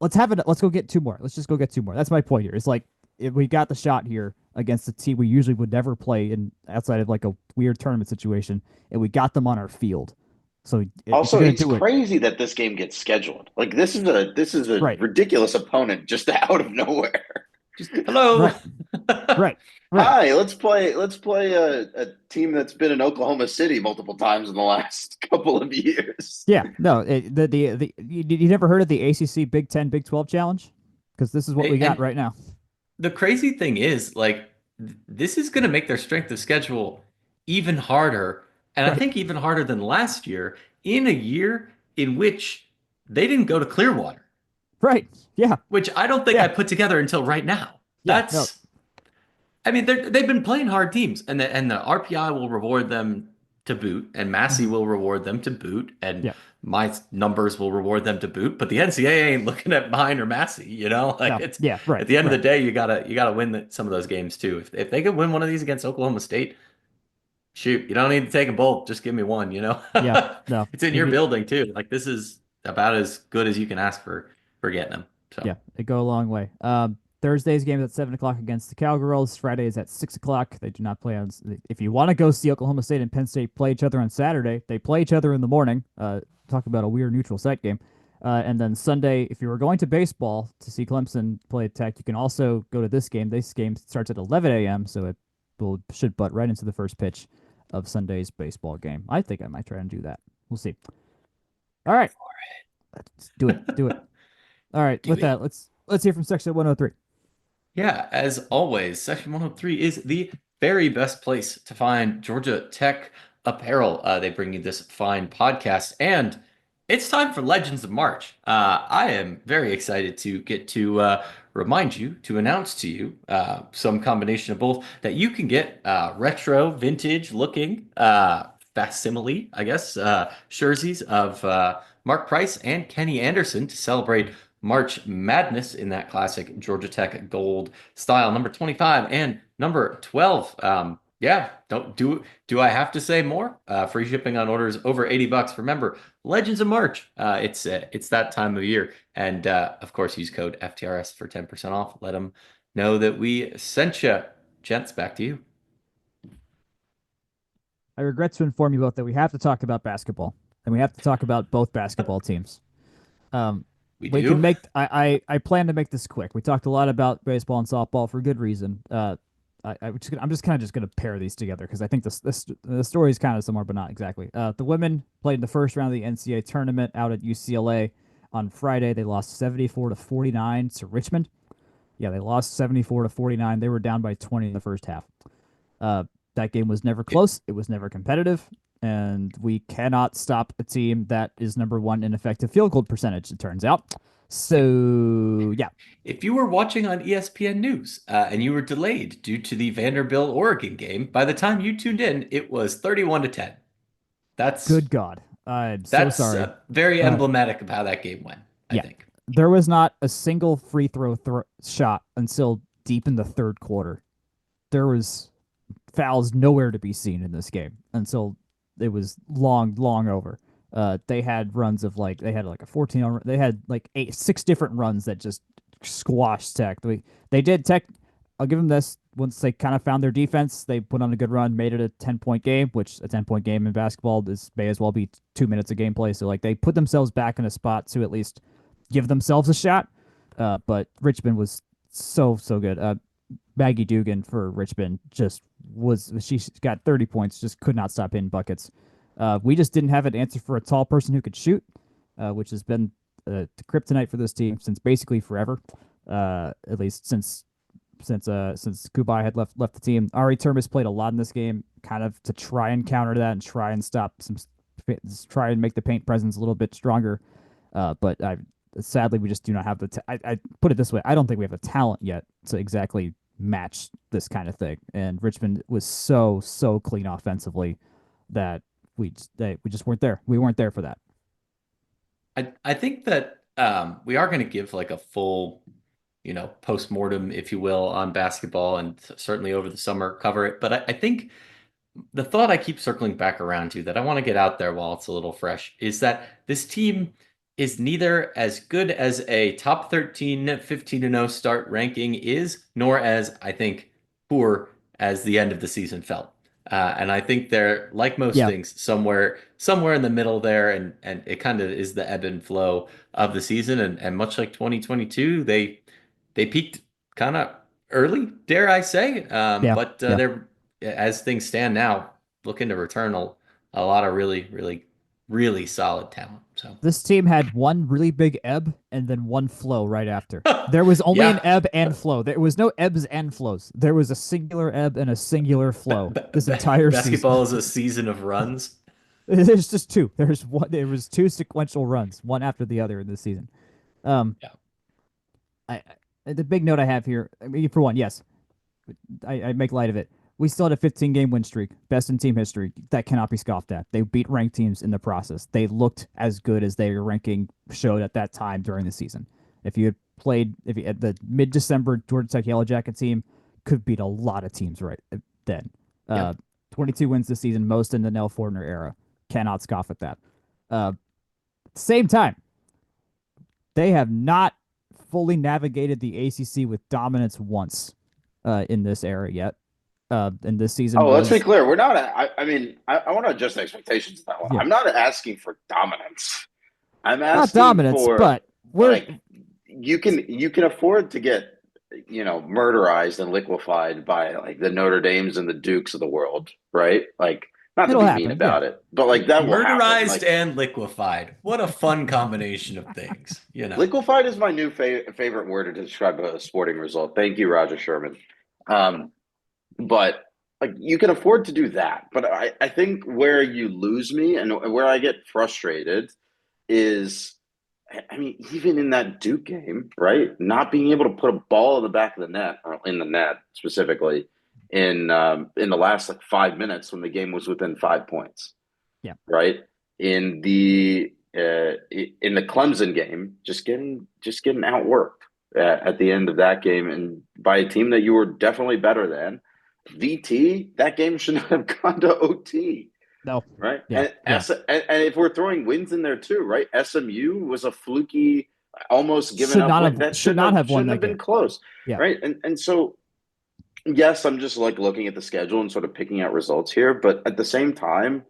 Let's go get two more. Let's just go get two more. That's my point here. It's like if we got the shot here against a team we usually would never play in outside of like a weird tournament situation, and we got them on our field. So Also, it's crazy that this game gets scheduled. Like this is a Right. ridiculous opponent just out of nowhere. Just hello. Right. Hi, let's play a team that's been in Oklahoma City multiple times in the last couple of years. Yeah. No. You never heard of the ACC Big 10 Big 12 challenge? Because this is what we got right now. The crazy thing is, like, this is going to make their strength of schedule even harder, and I think even harder than last year, in a year in which they didn't go to Clearwater. Right. Yeah. Which I don't think I put together until right now. Yeah, I mean, they've been playing hard teams, and the RPI will reward them to boot, and Massey will reward them to boot, and my numbers will reward them to boot. But the NCAA ain't looking at mine or Massey, you know. Like At the end of the day, you gotta win some of those games too. If they could win one of these against Oklahoma State, shoot, you don't need to take them both. Just give me one, you know. Yeah, no, it's in your building too. Like this is about as good as you can ask for getting them. So yeah, it go a long way. Thursday's game is at 7:00 against the Cowgirls. Friday is at 6:00. They do not play on. If you want to go see Oklahoma State and Penn State play each other on Saturday, they play each other in the morning. Talk about a weird neutral site game. And then Sunday, if you were going to baseball to see Clemson play Tech, you can also go to this game. This game starts at 11 a.m., so it should butt right into the first pitch of Sunday's baseball game. I think I might try and do that. We'll see. All right, let's do it. All right, that, let's hear from Section 103. Yeah, as always, Section 103 is the very best place to find Georgia Tech apparel. They bring you this fine podcast, and it's time for Legends of March. I am very excited to get to remind you, to announce to you some combination of both that you can get retro, vintage looking facsimile, I guess, jerseys of Mark Price and Kenny Anderson to celebrate March Madness in that classic Georgia Tech gold style, number 25 and number 12. Do I have to say more? Free shipping on orders over $80. Remember, Legends of March. It's that time of year, and of course, use code FTRS for 10% off. Let them know that we sent you. Gents, back to you. I regret to inform you both that we have to talk about basketball, and we have to talk about both basketball teams. We can make. I plan to make this quick. We talked a lot about baseball and softball for good reason. I'm just kind of going to pair these together because I think the story is kind of similar, but not exactly. The women played in the first round of the NCAA tournament out at UCLA on Friday. They lost 74-49 to Richmond. Yeah, they lost 74-49. They were down by 20 in the first half. That game was never close. It was never competitive. And we cannot stop a team that is number one in effective field goal percentage, it turns out. So, yeah. If you were watching on ESPN News and you were delayed due to the Vanderbilt-Oregon game, by the time you tuned in, it was 31-10. That's good God. I'm so sorry. That's very emblematic of how that game went, I think. There was not a single free throw shot until deep in the third quarter. There was fouls nowhere to be seen in this game until it was long over. They had runs of they had a 14. They had 6 different runs that just squashed Tech. They did Tech. I'll give them this. Once they kind of found their defense, they put on a good run, made it a 10-point game, which a 10-point game in basketball may as well be 2 minutes of gameplay. So they put themselves back in a spot to at least give themselves a shot. But Richmond was so good. Maggie Dugan for Richmond she got 30 points, just could not stop hitting buckets. We just didn't have an answer for a tall person who could shoot, which has been the kryptonite for this team since basically forever, at least since since Kubai had left the team. Ari Termes played a lot in this game, kind of to try and counter that and try and try and make the paint presence a little bit stronger. But sadly, we just do not have I put it this way: I don't think we have the talent yet to exactly match this kind of thing. And Richmond was so clean offensively that we just weren't there. We weren't there for that. I think that we are going to give like a full, postmortem, if you will, on basketball, and certainly over the summer cover it. But I think the thought I keep circling back around to that I want to get out there while it's a little fresh is that this team is neither as good as a top 13, 15-0 start ranking is, nor as, I think, poor as the end of the season felt. And I think they're, like most things, somewhere in the middle there, and it kind of is the ebb and flow of the season. And much like 2022, they peaked kind of early, dare I say. But they're, as things stand now, looking to return a lot of really, really, really solid talent. So this team had one really big ebb and then one flow right after. There was only an ebb and flow. There was no ebbs and flows. There was a singular ebb and a singular flow this entire basketball season. Is a season of runs. There's just two. There was two sequential runs, one after the other in this season. The big note I have here, I mean, for one, yes, I make light of it. We still had a 15-game win streak, best in team history. That cannot be scoffed at. They beat ranked teams in the process. They looked as good as their ranking showed at that time during the season. If you had the mid-December Georgia Tech Yellow Jacket team, could beat a lot of teams right then. 22 wins this season, most in the Nell Fortner era. Cannot scoff at that. Same time, they have not fully navigated the ACC with dominance once in this era yet. In this season. Let's be clear. We're not. I want to adjust expectations of that one. Yeah. I'm not asking for dominance. I'm asking not dominance, for, but you can afford to get murderized and liquefied by like the Notre Dames and the Dukes of the world, right? Like, not to be mean about it, but like that will happen. Murderized and liquefied. What a fun combination of things. Liquefied is my new favorite word to describe a sporting result. Thank you, Roger Sherman. But like you can afford to do that. But I think where you lose me and where I get frustrated is, I mean, even in that Duke game, right? Not being able to put a ball in the back of the net, or in the net specifically, in the last like 5 minutes when the game was within 5 points. Yeah. Right. In the Clemson game, just getting outworked at the end of that game, and by a team that you were definitely better than. VT, that game should not have gone to OT. No. Right? Yeah. And if we're throwing wins in there too, right? SMU was a fluky, almost given up. That should not have been close. Yeah. Right? And so, yes, I'm just like looking at the schedule and sort of picking out results here. But at the same time,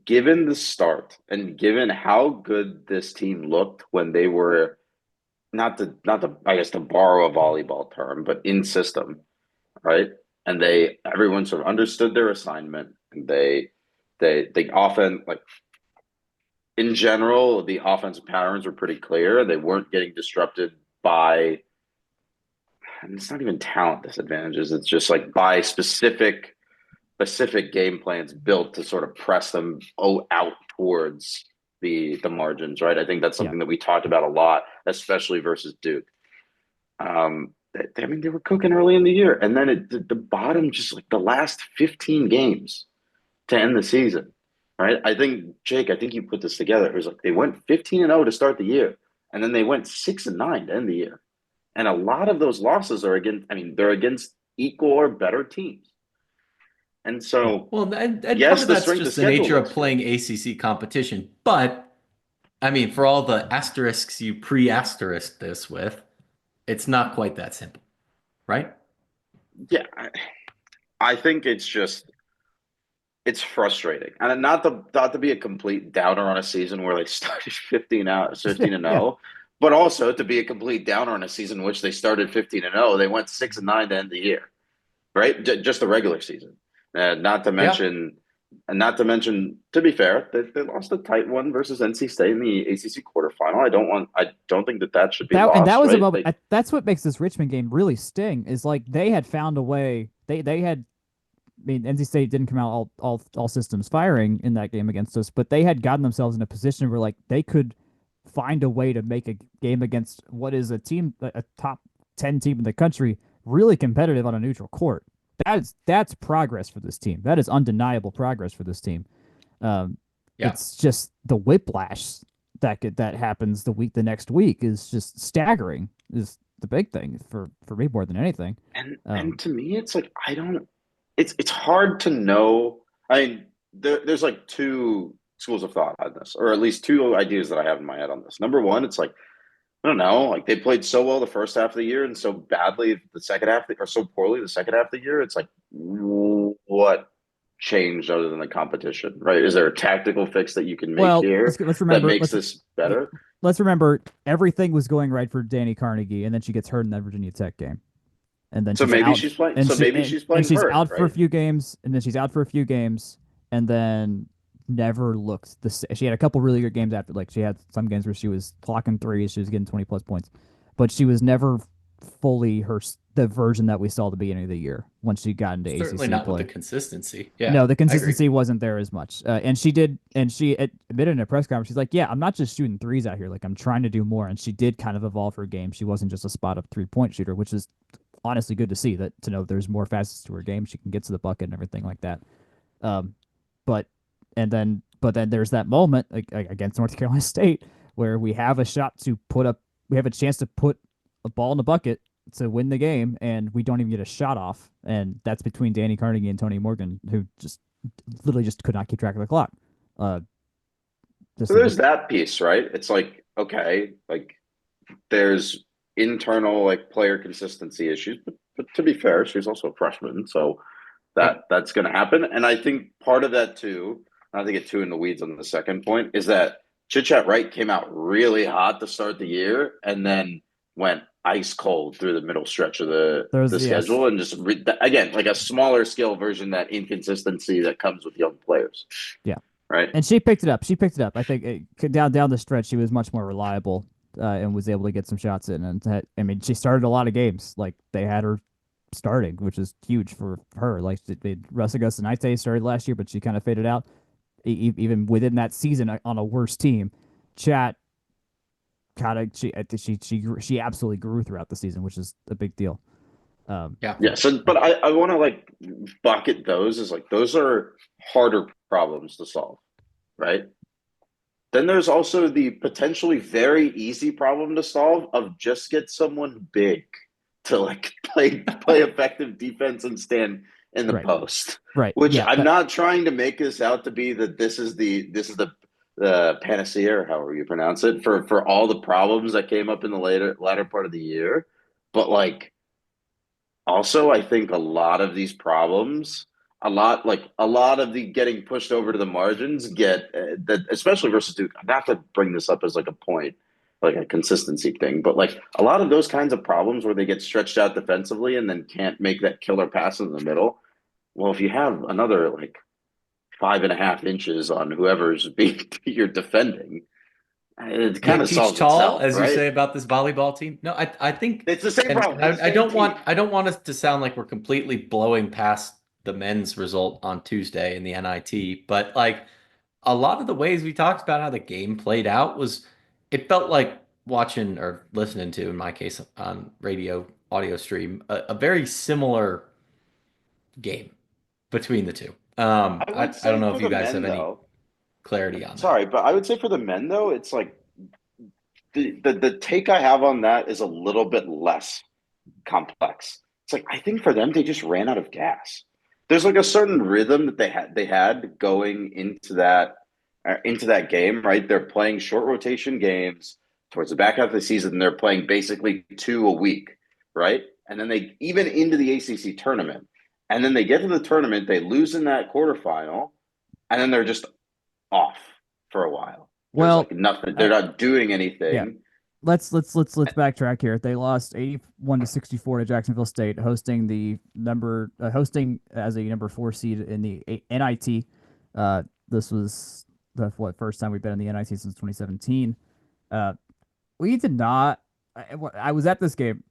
given the start and given how good this team looked when they were not to I guess to borrow a volleyball term, but in system, right? And everyone sort of understood their assignment. And they often, like, in general, the offensive patterns were pretty clear. They weren't getting disrupted by, and it's not even talent disadvantages. It's just like by specific game plans built to sort of press them out towards the margins, right? I think that's something that we talked about a lot, especially versus Duke. They were cooking early in the year, and then the bottom, just like the last 15 games to end the season, right? I think, Jake, you put this together. It was like they went 15-0 to start the year, and then they went 6-9 to end the year. And a lot of those losses are they're against equal or better teams. And so, and yes, part of that's just the nature of playing ACC competition. But I mean, for all the asterisks you pre-asterisk this with, it's not quite that simple, right? Yeah, I think it's frustrating, and not to be a complete downer on a season where they started 15-0, but also to be a complete downer on a season in which they started 15-0. They went 6-9 to end the year, right? Just the regular season, not to mention And not to mention, to be fair, they lost a tight one versus NC State in the ACC quarterfinal. I don't think that should be that lost, was a right? moment. That's what makes this Richmond game really sting. Is like they had found a way. They had. I mean, NC State didn't come out all systems firing in that game against us, but they had gotten themselves in a position where like they could find a way to make a game against what is a top 10 team in the country, really competitive on a neutral court. That's progress for this team. That is undeniable progress for this team. Um, Yeah. it's just the whiplash that happens the next week is just staggering. Is the big thing for me more than anything. And to me, it's like I don't. It's hard to know. I mean, there's like two schools of thought on this, or at least two ideas that I have in my head on this. Number one, it's like I don't know, like they played so well the first half of the year and so badly the second half, or so poorly the second half of the year. It's like, what changed other than the competition, right? Is there a tactical fix that you can make here let's remember that makes this better? Let's remember everything was going right for Danny Carnegie, and then she gets hurt in that Virginia Tech game, and then So she's maybe out, she's playing. and So maybe she's playing. and she's hurt, out right? for a few games, and then she's out for a few games, and then never looked the same. She had a couple really good games after, like she had some games where she was clocking threes, she was getting 20+ points, but she was never fully the version that we saw at the beginning of the year when she got into Certainly ACC not play. with the consistency. Yeah, No, the I agree. consistency wasn't there as much. And she admitted in a press conference, she's like, yeah, I'm not just shooting threes out here. Like, I'm trying to do more. And she did kind of evolve her game. She wasn't just a spot up 3-point shooter, which is honestly good to see, to know there's more facets to her game. She can get to the bucket and everything like that. But then there's that moment like against North Carolina State where we have a chance to put a ball in the bucket to win the game, and we don't even get a shot off, and that's between Danny Carnegie and Tony Morgan, who just literally just could not keep track of the clock. So there's that piece, right? It's like, okay, like there's internal like player consistency issues, but to be fair, she's also a freshman, so that's going to happen. And I think part of that too, not to get too in the weeds on the second point, is that Chit-Chat Wright came out really hot to start the year, and then went ice cold through the middle stretch of the schedule, and just again like a smaller scale version, that inconsistency that comes with young players. Yeah, right. And she picked it up. I think down the stretch she was much more reliable and was able to get some shots in. And I mean, she started a lot of games. Like they had her starting, which is huge for her. Like Russ Augusta-Naite started last year, but she kind of faded out. Even within that season on a worse team, Chat she absolutely grew throughout the season, which is a big deal. Yeah. So, but I want to like bucket those as like those are harder problems to solve, right? Then there's also the potentially very easy problem to solve of just get someone big to like play effective defense and stand in the post, right? Which I'm not trying to make this out to be that this is the panacea, or however you pronounce it, for all the problems that came up in the latter part of the year. But like, also, I think a lot of these problems, a lot of the getting pushed over to the margins get that, especially versus Duke. Not to bring this up as like a point, like a consistency thing, but like a lot of those kinds of problems where they get stretched out defensively and then can't make that killer pass in the middle. Well, if you have another like 5.5 inches on whoever's you're defending, it kind of solves itself, as right? you say about this volleyball team. No, I think it's the same problem. I don't want us to sound like we're completely blowing past the men's result on Tuesday in the NIT, but like a lot of the ways we talked about how the game played out it felt like watching or listening to, in my case on radio audio stream, a very similar game between the two. I don't know if you guys have any clarity on that. Sorry, but I would say for the men though, it's like the take I have on that is a little bit less complex. It's like I think for them they just ran out of gas. There's like a certain rhythm that they had going into that game, right? They're playing short rotation games towards the back half of the season. They're playing basically 2 a week, right? And then they even into the ACC tournament. And then they get to the tournament, they lose in that quarterfinal, and then they're just off for a while. There's like nothing. They're not doing anything. Yeah. Let's backtrack here. They lost 81-64 to Jacksonville State, hosting as a number 4 seed in the NIT. This was the first time we've been in the NIT since 2017. We did not. I was at this game.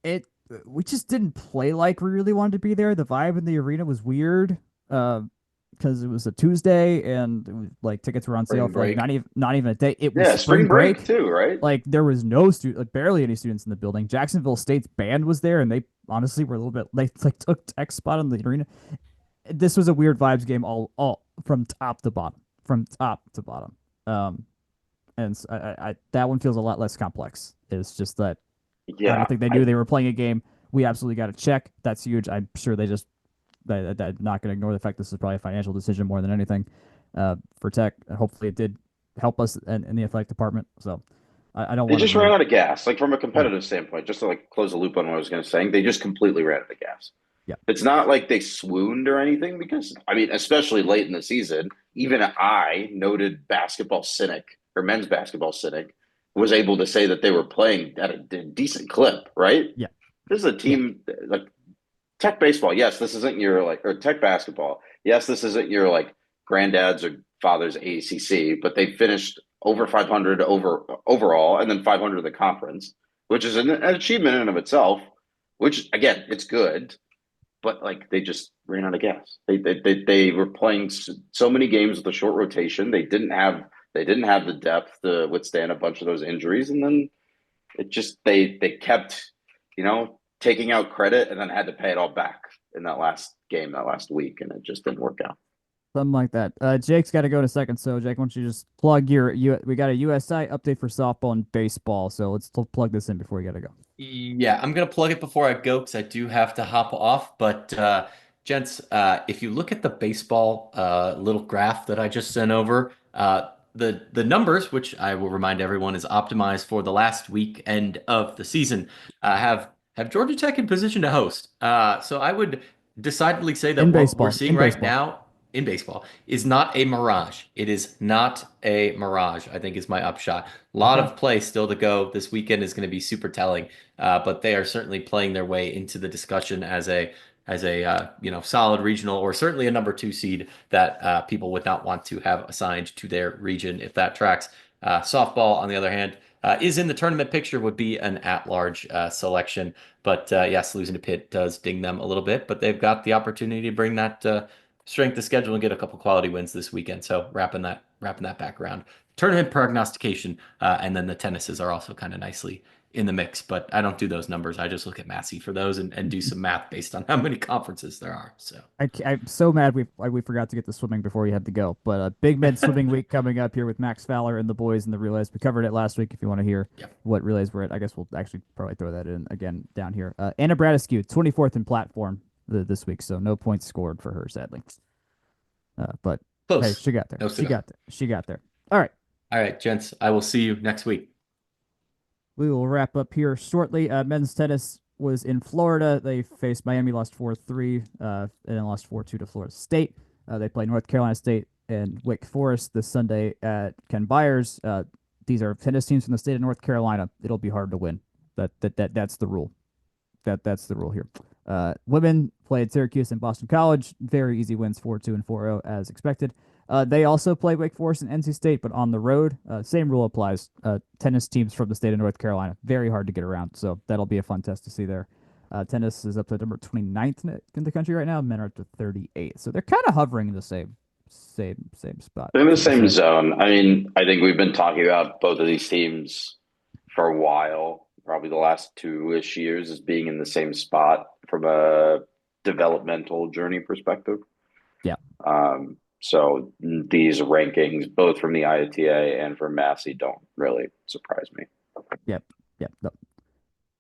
It We just didn't play like we really wanted to be there. The vibe in the arena was weird. Because it was a Tuesday and it was, like tickets were on sale Spring for like break. not even a day. It was Yeah, spring break too, right? Like there was no student, like barely any students in the building. Jacksonville State's band was there, and they honestly were a little bit. They like took tech spot in the arena. This was a weird vibes game, all from top to bottom, from top to bottom. And I that one feels a lot less complex. It's just that I Yeah, don't think they knew they were playing a game. We absolutely got to check. That's huge. I'm sure they just they're not going to ignore the fact this is probably a financial decision more than anything for Tech. Hopefully, it did help us in the athletic department. So I don't they want to just ran really. out of gas. Like from a Yeah, competitive standpoint, just to like close the loop on what I was going to say, they just completely ran out of gas. yeah. It's not like they swooned or anything because I mean, especially late in the season, even I, noted basketball cynic or men's basketball cynic, was able to say that they were playing at a decent clip, right? Yeah, This is a yeah. team like Tech baseball. Yes, this isn't your like or Tech basketball. Yes, this isn't your like granddad's or father's ACC, but they finished over 500 overall and then 500 in the conference, which is an achievement in and of itself. Which again, it's good, but like they just ran out of gas. They were playing so many games with a short rotation. They didn't have the depth to withstand a bunch of those injuries, and then it just they kept taking out credit and then had to pay it all back in that last game, that last week, and it just didn't work out. Something like that. Jake's got to go in a second, so Jake, why don't you just plug we got a USI update for softball and baseball, so let's plug this in before you got to go. Yeah, I'm gonna plug it before I go because I do have to hop off. But gents, if you look at the baseball little graph that I just sent over, the numbers, which I will remind everyone is optimized for the last weekend of the season, have Georgia Tech in position to host. So I would decidedly say In that what we're baseball, seeing in right baseball. now in baseball is not a mirage. It is not a mirage, I think is my upshot. A lot Okay. of play still to go. This weekend is going to be super telling, but they are certainly playing their way into the discussion as a solid regional or certainly a number two seed that people would not want to have assigned to their region if that tracks. Softball, on the other hand, is in the tournament picture, would be an at-large selection. But yes, losing to Pitt does ding them a little bit, but they've got the opportunity to bring that strength of schedule and get a couple quality wins this weekend. So wrapping that back around. Tournament prognostication, and then the tennises are also kind of nicely in the mix, but I don't do those numbers. I just look at Massey for those and do some math based on how many conferences there are. So I'm so mad we forgot to get the swimming before we had to go. But big med swimming week coming up here with Max Fowler and the boys in the relays. We covered it last week. If you want to hear Yep. what relays we're at, I guess we'll actually probably throw that in again down here. Anna Bradescu, 24th in platform this week, so no points scored for her, sadly. But hey, Close. she got there. No She cigar. got there. She got there. All right. All right, gents. I will see you next week. We will wrap up here shortly. Men's tennis was in Florida. They faced Miami, lost 4-3, and then lost 4-2 to Florida State. They play North Carolina State and Wake Forest this Sunday at Ken Byers. These are tennis teams from the state of North Carolina. It'll be hard to win. That's the rule. That's the rule here. Women played Syracuse and Boston College. Very easy wins, 4-2 and 4-0 as expected. They also play Wake Forest and NC State, but on the road. Same rule applies. Tennis teams from the state of North Carolina, very hard to get around. So that'll be a fun test to see there. Tennis is up to number 29th in the country right now. Men are up to 38. So they're kind of hovering in the same spot. They're in the same zone. I mean, I think we've been talking about both of these teams for a while, probably the last 2-ish years, as being in the same spot from a developmental journey perspective. Yeah. So these rankings, both from the IATA and from Massey, don't really surprise me. Yep. No.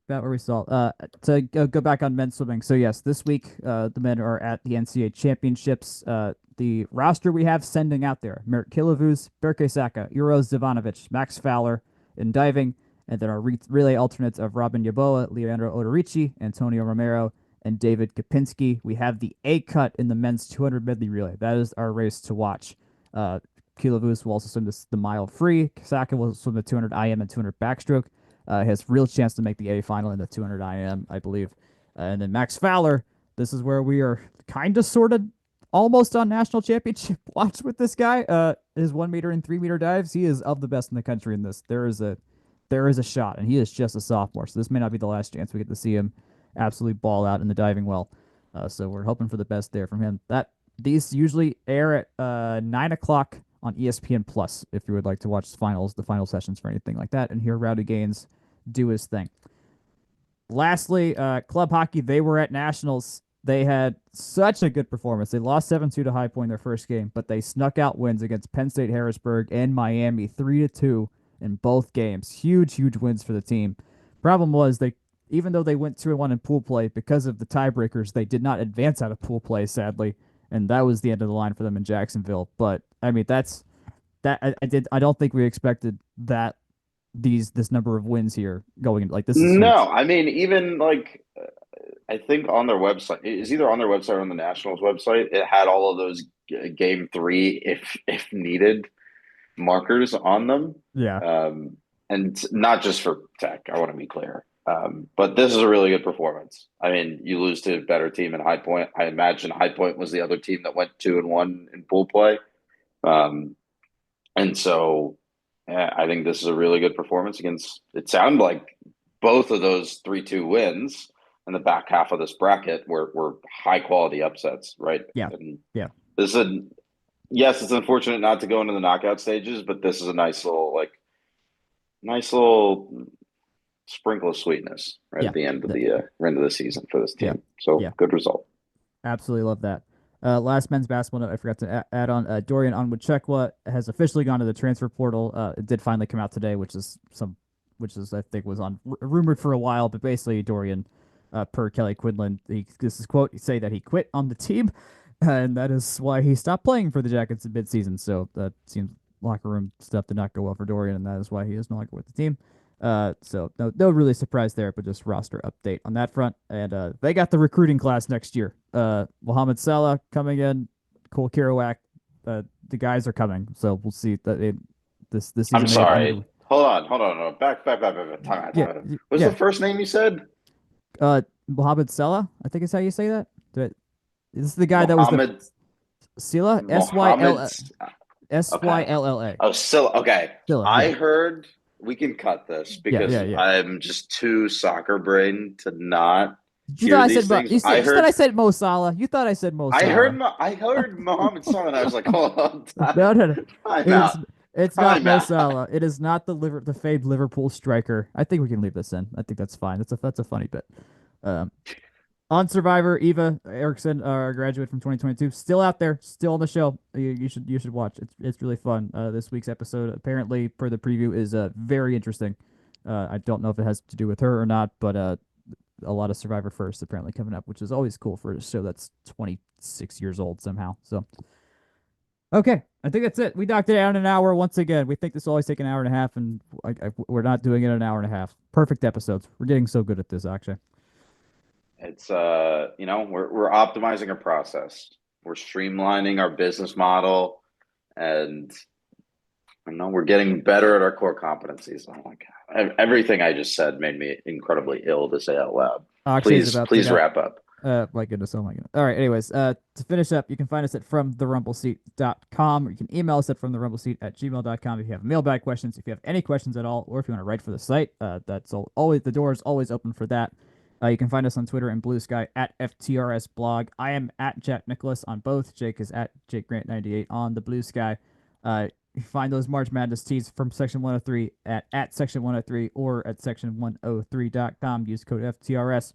About where we saw. To go back on men's swimming. So yes, this week the men are at the NCAA Championships. The roster we have sending out there: Merritt Kilavuz, Berke Saka, Uros Zivanovic, Max Fowler in diving, and then our relay alternates of Robin Yaboa, Leandro Odorici, Antonio Romero, and David Kapinski. We have the A cut in the men's 200 medley relay. That is our race to watch. Kilavuz will also swim the mile free. Saka will swim the 200 IM and 200 backstroke. Has real chance to make the A final in the 200 IM, I believe. And then Max Fowler, this is where we are kind of sorted almost on national championship watch with this guy. His 1 meter and 3 meter dives, he is of the best in the country in this. There is a shot, and he is just a sophomore, so this may not be the last chance we get to see him absolutely ball out in the diving well. So we're hoping for the best there from him. These usually air at 9 o'clock on ESPN Plus if you would like to watch the final sessions for anything like that, and hear Rowdy Gaines do his thing. Lastly, club hockey, they were at nationals. They had such a good performance. They lost 7-2 to High Point their first game, but they snuck out wins against Penn State, Harrisburg, and Miami 3-2 in both games. Huge wins for the team. Problem was, even though they went 2-1 in pool play, because of the tiebreakers, they did not advance out of pool play, sadly, and that was the end of the line for them in Jacksonville. But I mean, I don't think we expected that this number of wins here going into like this. No, I mean, even like I think on their website, it's either on their website or on the Nationals website, it had all of those game 3 if needed markers on them. Yeah. And not just for Tech, I want to be clear. But this is a really good performance. I mean, you lose to a better team in High Point. I imagine High Point was the other team that went 2-1 in pool play. And so I think this is a really good performance against, it sounded like both of those 3-2 wins in the back half of this bracket were high quality upsets, right? Yeah. And yeah. Yes, it's unfortunate not to go into the knockout stages, but this is a nice little sprinkle of sweetness right at the end of the season for this team. Yeah. So good result. Absolutely love that. Last men's basketball note I forgot to add on. Dorian Onwuchekwa has officially gone to the transfer portal. It did finally come out today, which is I think was rumored for a while, but basically Dorian, per Kelly Quinlan, this is quote, say that he quit on the team, and that is why he stopped playing for the Jackets in midseason. So that seems locker room stuff did not go well for Dorian, and that is why he is no longer with the team. So no really surprise there, but just roster update on that front. And they got the recruiting class next year. Mohamed Salah coming in, Cole Kerouac. The guys are coming, so we'll see that this season. I'm sorry. Hold on. No. Back. Time. What's the first name you said? Mohamed Salah, I think is how you say that. This is the guy that was the Silla, Sylla. Oh, Silla. Okay. Silla, I heard. We can cut this because I'm just too soccer brain to not. You thought I said Mo Salah. You thought I said Mo Salah. I heard Mohamed Salah, and I was like, hold on. No. It's not Mo Salah. It is not the famed Liverpool striker. I think we can leave this in. I think that's fine. That's a funny bit. On Survivor, Eva Erickson, our graduate from 2022, still out there, still on the show. You should watch. It's really fun. This week's episode, apparently, per the preview, is very interesting. I don't know if it has to do with her or not, but a lot of Survivor firsts apparently coming up, which is always cool for a show that's 26 years old somehow. So, okay, I think that's it. We knocked it out in an hour once again. We think this will always take an hour and a half, and we're not doing it in an hour and a half. Perfect episodes. We're getting so good at this, Akshay. It's we're optimizing our process. We're streamlining our business model, and we're getting better at our core competencies. Oh my God. Everything I just said made me incredibly ill to say out loud. Please wrap up. My goodness. Oh my goodness. All right. Anyways, to finish up, you can find us at fromtherumbleseat.com, or you can email us at fromtherumbleseat@gmail.com if you have mailbag questions, if you have any questions at all, or if you want to write for the site. That's always, the door is always open for that. You can find us on Twitter and Blue Sky at FTRS blog. I am at Jack Nicholas on both. Jake is at Jake Grant 98 on the Blue Sky. You find those March Madness tees from Section 103 at Section 103 or at Section103.com. Use code FTRS.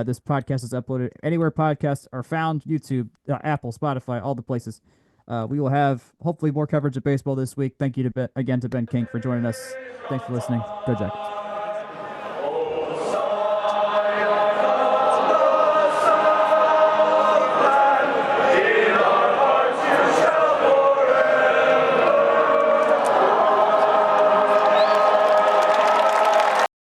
This podcast is uploaded anywhere podcasts are found: YouTube, Apple, Spotify, all the places. We will have hopefully more coverage of baseball this week. Thank you again to Ben King for joining us. Thanks for listening. Go Jackets.